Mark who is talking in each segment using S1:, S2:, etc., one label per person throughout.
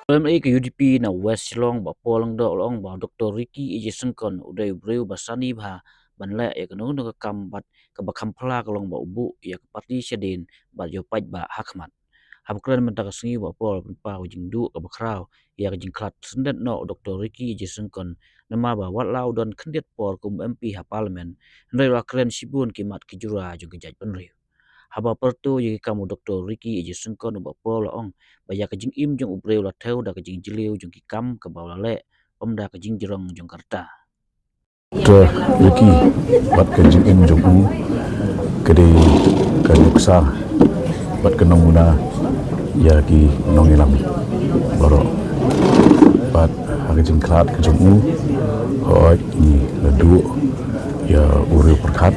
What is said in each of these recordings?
S1: PMA ke UDP na West Long ba Polong do long ba Dr. Ricky Ije Syngkon uday breu ba Sani ba banla ya kanu no kambat ka ba kampla ka long ba ubu ya ka parti Shadien ba jo Paidbah Hakhmat habkran mentaka singi ba Pol pa ujing du ka ba kraw ya ka jing klat sendet no Dr. Ricky Ije Syngkon nama ba wat lau don kendet por kum MP ha parlimen ndai wa kren sibun kimat kijura jo gejaj penriu haba pertu yi kamu Dr. Ricky Ije Syngkon ba Pol ong baya ka jing im jong ubreu la theu da ka jing jiliu jong ki kam ka ba la le da ka jing jirong jong karta
S2: Dr. Ricky bat ka jing im jong u kede ka nuksa bat ka nonguna ya ki nongilam baro bat ha jing klat ka jong u hoi ni ledu ya ureu perkat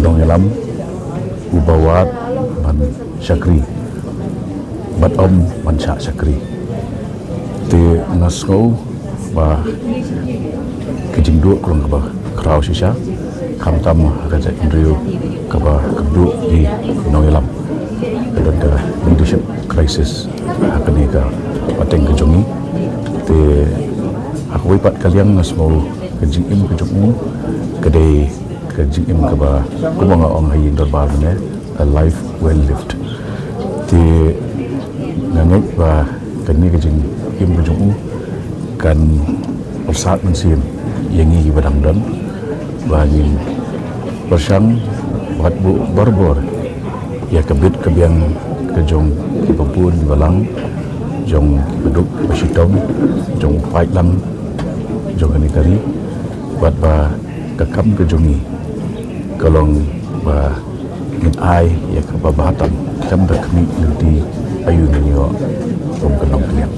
S2: nongilam ubawat man syakri bat om man syakri te nasgo ba kejing duk kurang kaba kraw shisha kam tam raja indriyo kaba keduk di nongilam dan the leadership crisis hakani ka pateng kejongi te aku wipat kalian nasmo kejing im kejong kedai kejing im kaba kumanga ong hayin dorbar ne a life well lived te nangek ba kani kejing im kejong kan persat mensim yang ini badang dan bagi bersang buat bu berbor ya kebit kebiang kejong kebun balang jong beduk bersitong jong pait lang jong kari buat ba kekam kejongi kalong ba min ai ya kebabatam jam berkemi nanti ayu ninyo om kenong kliang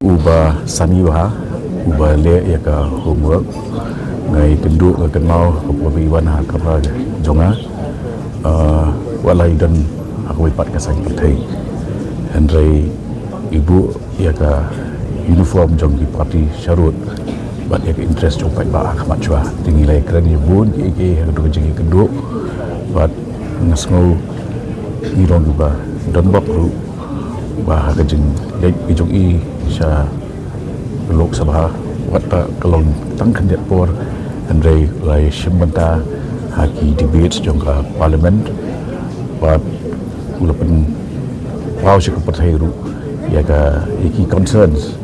S2: uba Sani bah uba le ya ka homework ngai kenduk ka kenau beberapa iwan ha ka ba jonga walai dan aku ipat ka sang partai Henry ibu ya ka uniform jong di parti syarut bat ya ka interest jong Paidbah Hakhmat chua tinggi lai kran ibu ki ka jing kenduk bat ngasngau ni rong ba dan bak ru ba ka jing lek jong i sha Lok Sabha wata kalong tangkan dia por Andre lai shembanta haki debates jongka parliament wat ulapan wow sya partai ru ya ka iki concerns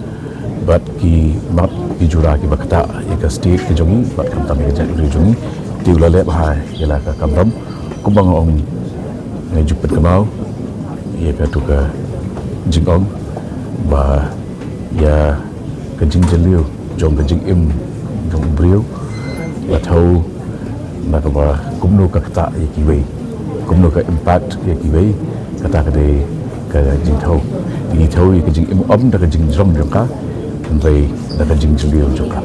S2: but ki mat ki jura ki bakata ya ka state ki jongi bat kam tam ya ri jongi ti ulale ba ya la ka kamram kumbang ong ngai jupat kamau ya ka tu ka jingong ba ya kejing jeliu jong kejing im jong briu la thau na ka ba kumno ka ta ye ki wei kumno ka impact ye ki wei kata ka de ka jing thau ni thau ye kejing im om da kejing jong jong ka ndai da kejing jeliu jong ka